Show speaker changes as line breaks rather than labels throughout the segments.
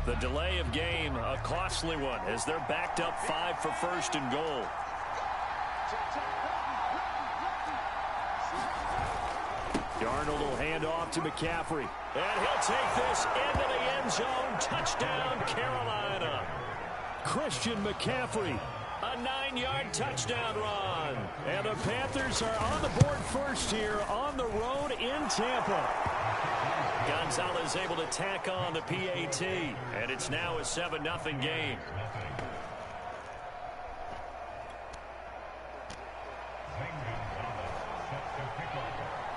The delay of game, a costly one, as they're backed up 5 for first and goal. Darnold will hand off to McCaffrey. And he'll take this into the end zone. Touchdown, Carolina. Christian McCaffrey. A 9-yard touchdown run. And the Panthers are on the board first here on the road in Tampa. Gonzalez able to tack on the PAT. And it's now a 7-0 game.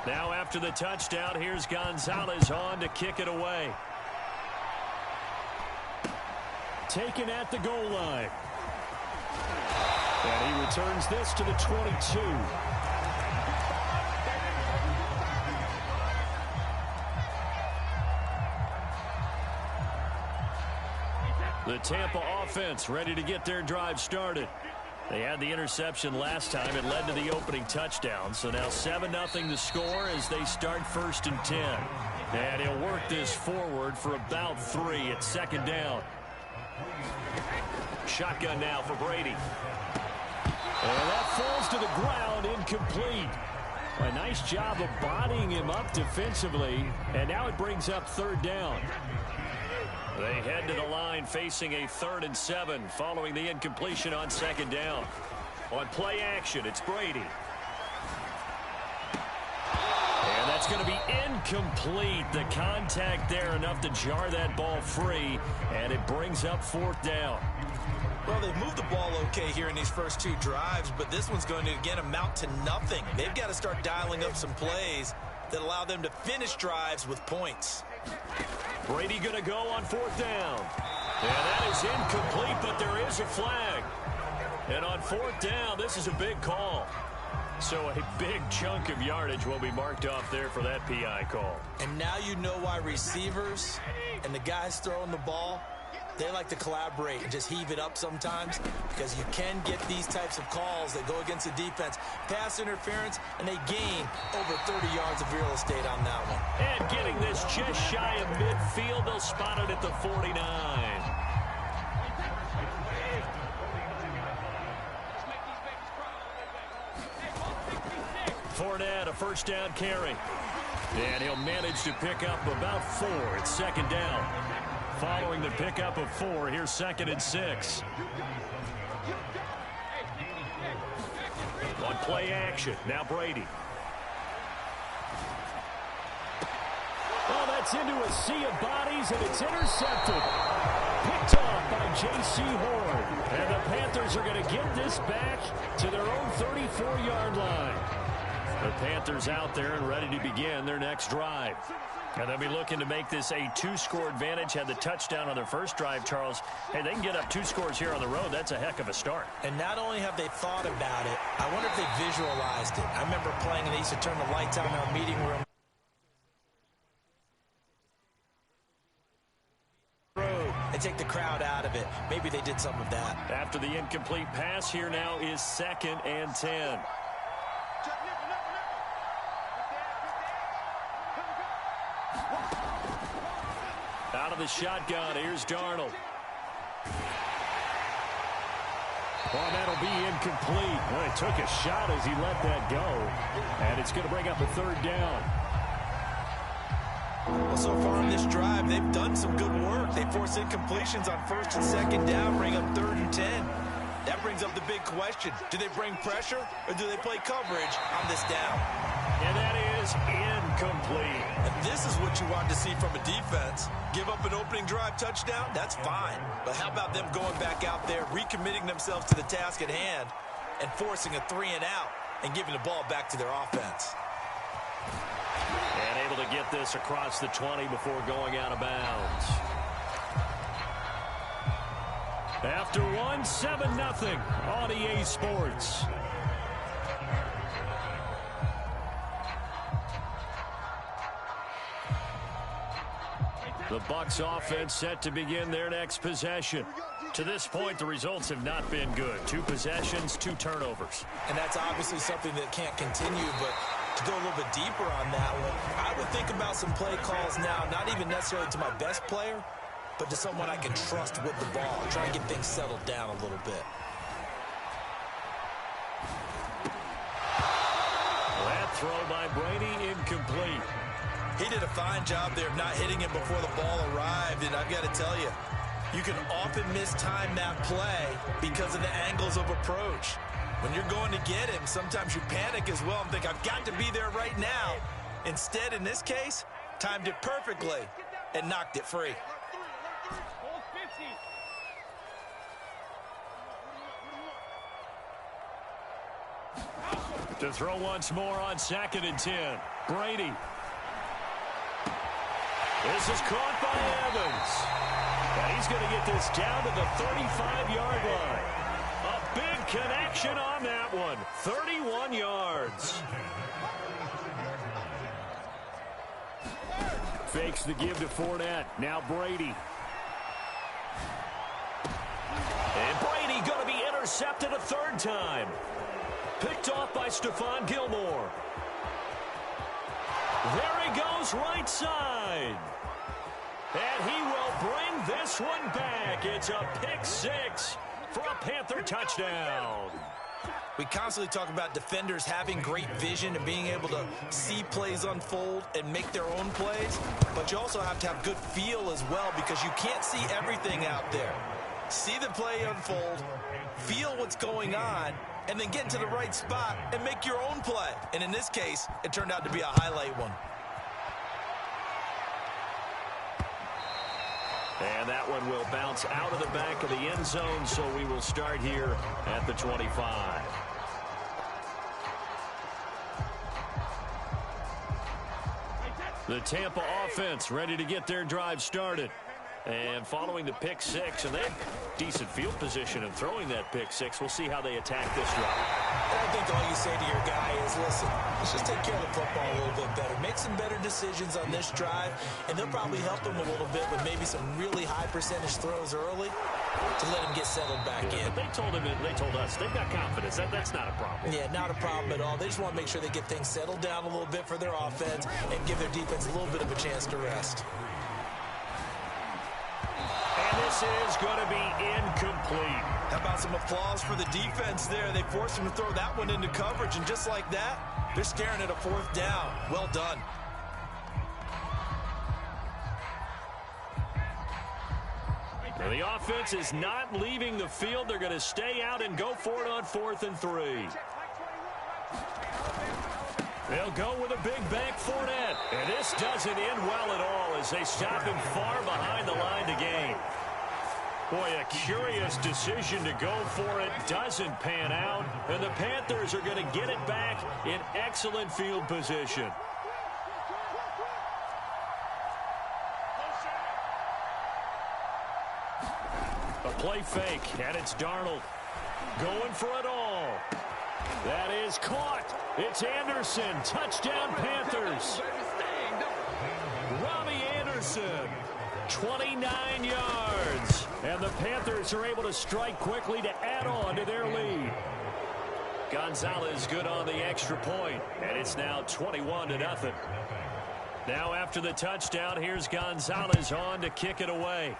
Now after the touchdown, here's Gonzalez on to kick it away. Taken at the goal line. And he returns this to the 22. The Tampa offense ready to get their drive started. They had the interception last time. It led to the opening touchdown. So now 7-0 the score as they start 1st and 10. And he'll work this forward for about 3 at 2nd down. Shotgun now for Brady. And that falls to the ground, incomplete. A nice job of bodying him up defensively. And now it brings up 3rd down. They head to the line facing a 3rd and 7 following the incompletion on 2nd down. On play action, it's Brady. And that's going to be incomplete. The contact there enough to jar that ball free, and it brings up 4th down.
Well, they've moved the ball okay here in these first 2 drives, but this one's going to, again, amount to nothing. They've got to start dialing up some plays that allow them to finish drives with points.
Brady going to go on 4th down. And that is incomplete, but there is a flag. And on 4th down, this is a big call. So a big chunk of yardage will be marked off there for that PI call.
And now you know why receivers and the guys throwing the ball, they like to collaborate and just heave it up sometimes, because you can get these types of calls that go against the defense. Pass interference, and they gain over 30 yards of real estate on that one.
And getting this just shy of midfield, they'll spot it at the 49. Fournette, a 1st down carry. And he'll manage to pick up about 4 at 2nd down. Following the pickup of 4, here's 2nd and 6. On play action, now Brady. Oh, that's into a sea of bodies, and it's intercepted. Picked off by J.C. Horn. And the Panthers are going to get this back to their own 34-yard line. The Panthers out there and ready to begin their next drive. And they'll be looking to make this a 2-score advantage. Had the touchdown on their first drive, Charles. Hey, they can get up 2 scores here on the road. That's a heck of a start.
And not only have they thought about it, I wonder if they visualized it. I remember playing, and they used to turn the lights on in our meeting room. And take the crowd out of it. Maybe they did some of that.
After the incomplete pass, here now is 2nd and 10. Out of the shotgun, here's Darnold. Well, that'll be incomplete. Well, he took a shot as he let that go. And it's going to bring up a 3rd down.
Well, so far in this drive, they've done some good work. They force incompletions on 1st and 2nd down, bring up 3rd and 10. That brings up the big question. Do they bring pressure, or do they play coverage on this down?
And that is incomplete.
And this is what you want to see from a defense. Give up an opening drive touchdown, that's fine. But how about them going back out there, recommitting themselves to the task at hand, and forcing a 3 and out, and giving the ball back to their offense.
And able to get this across the 20 before going out of bounds. After 1, 7-0 on EA Sports. The Bucs offense set to begin their next possession. To this point, the results have not been good. 2 possessions, 2 turnovers.
And that's obviously something that can't continue, but to go a little bit deeper on that one, I would think about some play calls now, not even necessarily to my best player, but to someone I can trust with the ball. Try to get things settled down a little bit.
That throw by Brady incomplete.
He did a fine job there of not hitting him before the ball arrived, and I've got to tell you, you can often mistime that play because of the angles of approach. When you're going to get him, sometimes you panic as well and think, I've got to be there right now. Instead, in this case, timed it perfectly and knocked it free.
To throw once more on 2nd and 10. Brady. This is caught by Evans. And he's going to get this down to the 35-yard line. A big connection on that one. 31 yards. Fakes the give to Fournette. Now Brady. And Brady going to be intercepted a 3rd time. Picked off by Stephon Gilmore. There he goes, right side. And he will bring this one back. It's a pick 6 for a Panther touchdown.
We constantly talk about defenders having great vision and being able to see plays unfold and make their own plays. But you also have to have good feel as well, because you can't see everything out there. See the play unfold, feel what's going on, and then get to the right spot and make your own play. And in this case, it turned out to be a highlight one.
And that one will bounce out of the back of the end zone, so we will start here at the 25. The Tampa offense ready to get their drive started. And following the pick 6, and they have decent field position in throwing that pick 6. We'll see how they attack this drive.
I think all you say to your guy is, listen, let's just take care of the football a little bit better. Make some better decisions on this drive, and they'll probably help him a little bit with maybe some really high percentage throws early to let him get settled back in.
But they told us they've got confidence. That's not a problem.
Yeah, not a problem at all. They just want to make sure they get things settled down a little bit for their offense and give their defense a little bit of a chance to rest.
And this is going to be incomplete.
How about some applause for the defense there? They forced him to throw that one into coverage, and just like that, they're staring at a 4th down. Well done.
Now the offense is not leaving the field. They're going to stay out and go for it on 4th and 3. They'll go with a big bank Fournette. And this doesn't end well at all as they stop him far behind the line to gain. Boy, a curious decision to go for it. Doesn't pan out. And the Panthers are going to get it back in excellent field position. A play fake, and it's Darnold going for it all. That is caught. It's Anderson. Touchdown, Panthers. Robbie Anderson, 29 yards. And the Panthers are able to strike quickly to add on to their lead. Gonzalez good on the extra point, and it's now 21-0. Now after the touchdown, here's Gonzalez on to kick it away.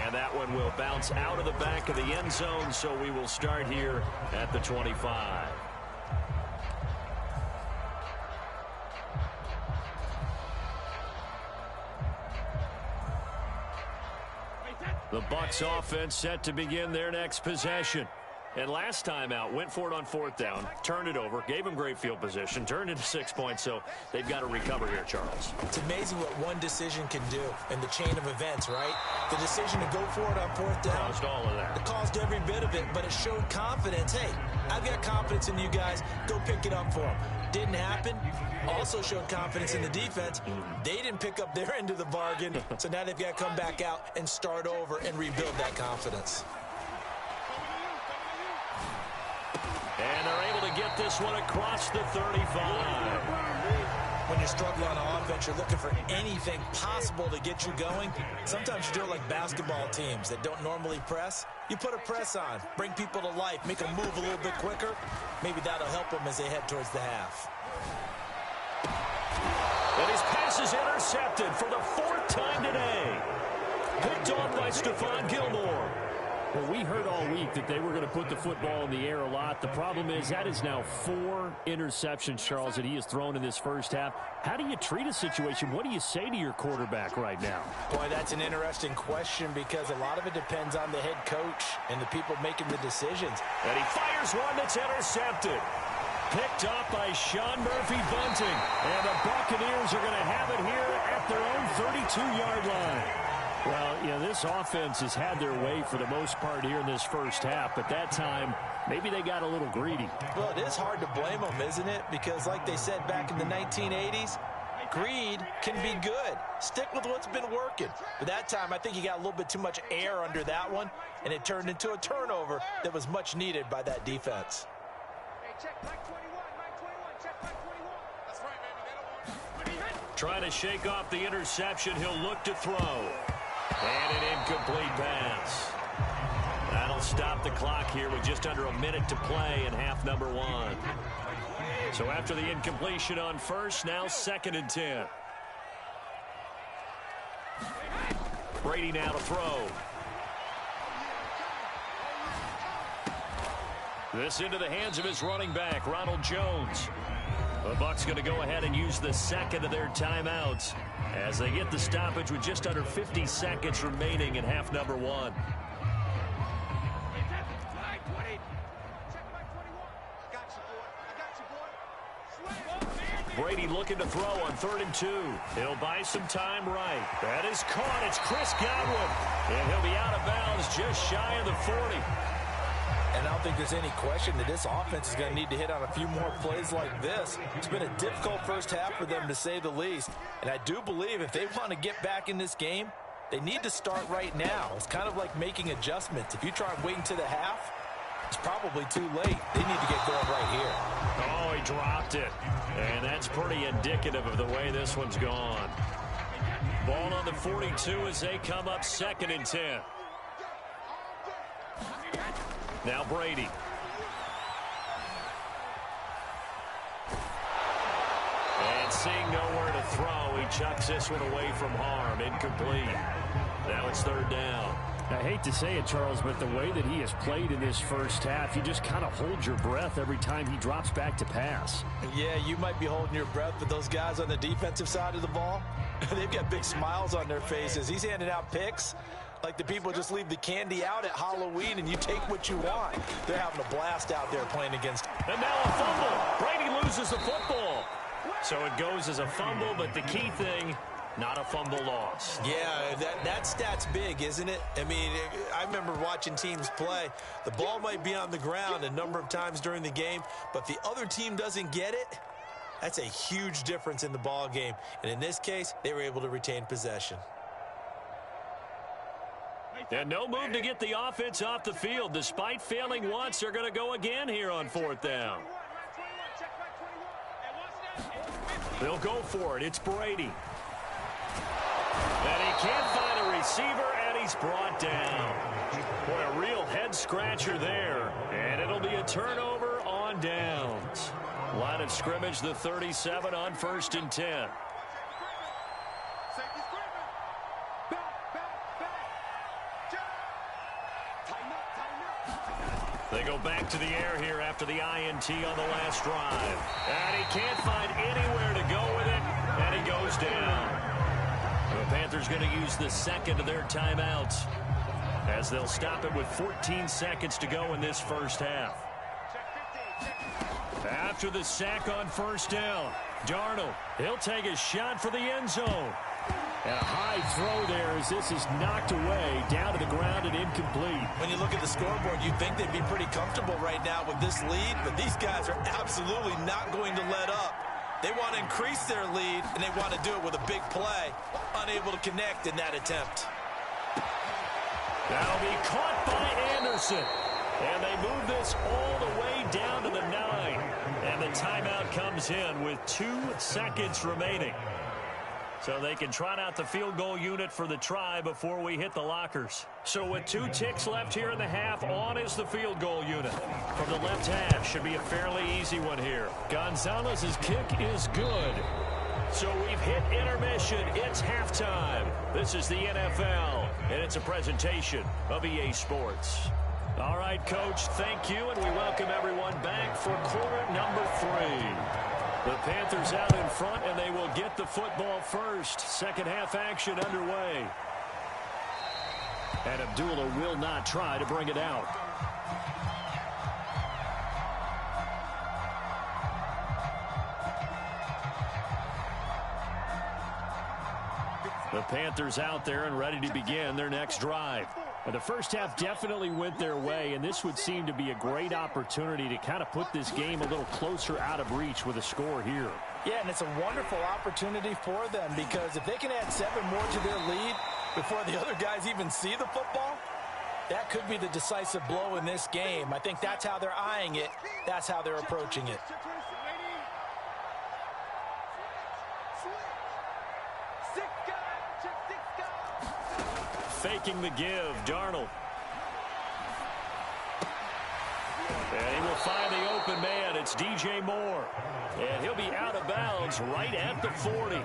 And that one will bounce out of the back of the end zone, so we will start here at the 25. The Bucs offense set to begin their next possession. And last time out, went for it on 4th down, turned it over, gave them great field position, turned into 6 points, so they've got to recover here, Charles.
It's amazing what one decision can do in the chain of events, right? The decision to go for it on 4th down.
Caused all of that.
It caused every bit of it, but it showed confidence. Hey, I've got confidence in you guys. Go pick it up for them. Didn't happen. Also showed confidence in the defense. They didn't pick up their end of the bargain, so now they've got to come back out and start over and rebuild that confidence.
And they're able to get this one across the 35.
when you're struggling on offense, you're looking for anything possible to get you going. Sometimes you do it like basketball teams that don't normally press. You put a press on, bring people to life, make them move a little bit quicker. Maybe that'll help them as they head towards the half.
And his pass is intercepted for the 4th time today. Picked off by Stephon Gilmore. Well, we heard all week that they were going to put the football in the air a lot. The problem is that is now 4 interceptions, Charles, that he has thrown in this first half. How do you treat a situation? What do you say to your quarterback right now?
Boy, that's an interesting question because a lot of it depends on the head coach and the people making the decisions.
And he fires one that's intercepted. Picked off by Sean Murphy-Bunting. And the Buccaneers are going to have it here at their own 32-yard line. Well, you know, this offense has had their way for the most part here in this first half, but that time, maybe they got a little greedy.
Well, it is hard to blame them, isn't it? Because like they said back in the 1980s, greed can be good. Stick with what's been working. But that time, I think you got a little bit too much air under that one, and it turned into a turnover that was much needed by that defense.
Hey, check Mike 21, Mike 21, check Mike 21. That's right, baby.
Trying to shake off the interception, he'll look to throw. And an incomplete pass. That'll stop the clock here with just under a minute to play in half number 1. So after the incompletion on first, now 2nd and 10. Brady now to throw. This into the hands of his running back, Ronald Jones. The Bucs going to go ahead and use the 2nd of their timeouts as they get the stoppage with just under 50 seconds remaining in half number 1. Brady looking to throw on 3rd and 2. He'll buy some time right. That is caught. It's Chris Godwin. And he'll be out of bounds just shy of the 40.
And I don't think there's any question that this offense is going to need to hit on a few more plays like this. It's been a difficult first half for them, to say the least. And I do believe if they want to get back in this game, they need to start right now. It's kind of like making adjustments. If you try and wait until the half, it's probably too late. They need to get going right here.
Oh, he dropped it. And that's pretty indicative of the way this one's gone. Ball on the 42 as they come up 2nd and 10. Now Brady. And seeing nowhere to throw, he chucks this one away from harm. Incomplete. Now it's 3rd down.
I hate to say it, Charles, but the way that he has played in this first half, you just kind of hold your breath every time he drops back to pass.
Yeah, you might be holding your breath, but those guys on the defensive side of the ball, they've got big smiles on their faces. He's handing out picks like the people just leave the candy out at Halloween and you take what you want. They're having a blast out there playing against.
And now a fumble. Brady loses the football. So it goes as a fumble, but the key thing, not a fumble loss.
Yeah, that stat's big, isn't it? I mean, I remember watching teams play. The ball might be on the ground a number of times during the game, but if the other team doesn't get it, that's a huge difference in the ball game. And in this case, they were able to retain possession.
And no move to get the offense off the field. Despite failing once, they're going to go again here on 4th down. They'll go for it. It's Brady. And he can't find a receiver, and he's brought down. Boy, a real head-scratcher there. And it'll be a turnover on downs. Line of scrimmage, the 37 on 1st and 10. They go back to the air here after the INT on the last drive. And he can't find anywhere to go with it, and he goes down. The Panthers going to use the 2nd of their timeouts as they'll stop it with 14 seconds to go in this first half. After the sack on 1st down, Darnold, he'll take a shot for the end zone.
And a high throw there as this is knocked away, down to the ground and incomplete.
When you look at the scoreboard, you'd think they'd be pretty comfortable right now with this lead, but these guys are absolutely not going to let up. They want to increase their lead, and they want to do it with a big play. Unable to connect in that attempt.
That'll be caught by Anderson. And they move this all the way down to the 9. And the
timeout comes in with 2 seconds remaining. So they can trot out the field goal unit for the try before we hit the lockers. So with 2 ticks left here in the half, on is the field goal unit. From the left half, should be a fairly easy one here. Gonzalez's kick is good. So we've hit intermission. It's halftime. This is the NFL, and it's a presentation of EA Sports. All right, Coach, thank you, and we welcome everyone back for quarter number 3. The Panthers out in front, and they will get the football first. Second half action underway. And Abdullah will not try to bring it out. The Panthers out there and ready to begin their next drive. And the first half definitely went their way, and this would seem to be a great opportunity to kind of put this game a little closer out of reach with a score here.
Yeah, and it's a wonderful opportunity for them because if they can add 7 more to their lead before the other guys even see the football, that could be the decisive blow in this game. I think that's how they're eyeing it. That's how they're approaching it.
Faking the give, Darnold. And he will find the open man. It's DJ Moore. And he'll be out of bounds right at the 40.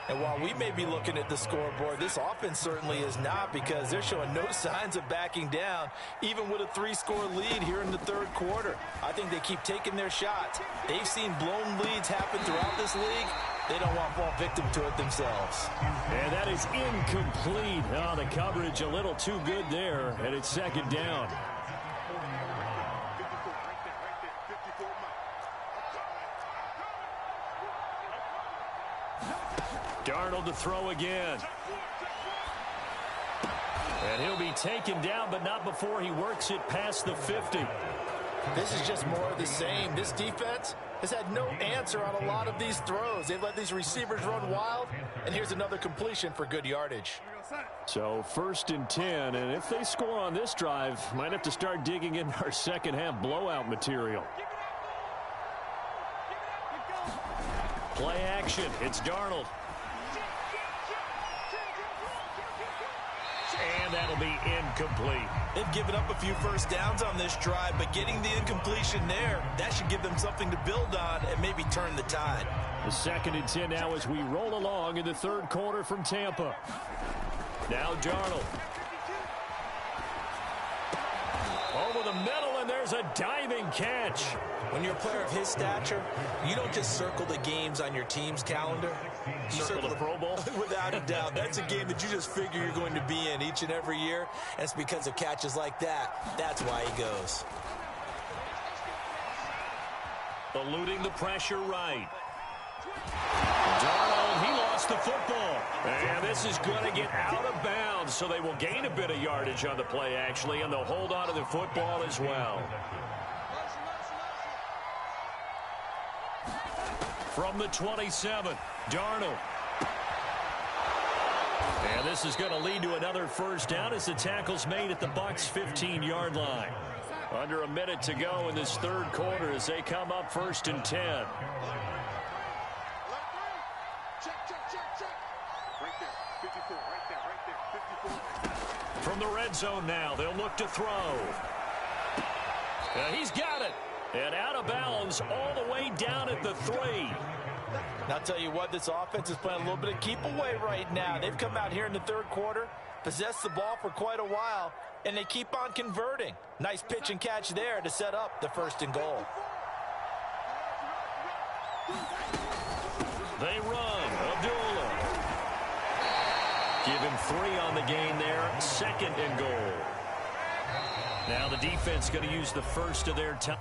And while we may be looking at the scoreboard, this offense certainly is not because they're showing no signs of backing down, even with a 3-score lead here in the third quarter. I think they keep taking their shots. They've seen blown leads happen throughout this league. They don't want to fall victim to it themselves.
And that is incomplete. Oh, the coverage a little too good there, and it's second down. Darnold to throw again. And he'll be taken down, but not before he works it past the 50.
This is just more of the same. This defense has had no answer on a lot of these throws. They've let these receivers run wild, and here's another completion for good yardage.
So 1st and 10, and if they score on this drive, might have to start digging in our second half blowout material. Play action. It's Darnold. And that'll be incomplete.
They've given up a few first downs on this drive, but getting the incompletion there, that should give them something to build on and maybe turn the tide.
The 2nd and 10 now as we roll along in the third quarter from Tampa. Now Darnold. Over the middle, and there's a diving catch.
When you're a player of his stature, you don't just circle the games on your team's calendar. You
circle the Pro Bowl?
Without a doubt. That's a game that you just figure you're going to be in each and every year. And it's because of catches like that. That's why he goes.
Eluding the pressure right. Darnold, he lost the football. And this is going to get out of bounds, so they will gain a bit of yardage on the play, actually, and they'll hold on to the football as well. From the 27, Darnold. And this is going to lead to another first down as the tackle's made at the Bucs' 15-yard line. Under a minute to go in this third quarter as they come up 1st and 10. From the red zone now, they'll look to throw. He's got it. And out of bounds all the way down at the 3.
Now, I'll tell you what, this offense is playing a little bit of keep away right now. They've come out here in the third quarter, possessed the ball for quite a while, and they keep on converting. Nice pitch and catch there to set up the 1st and goal.
They run. Abdullah. Give him 3 on the gain there. 2nd and goal. Now the defense going to use the first of their time.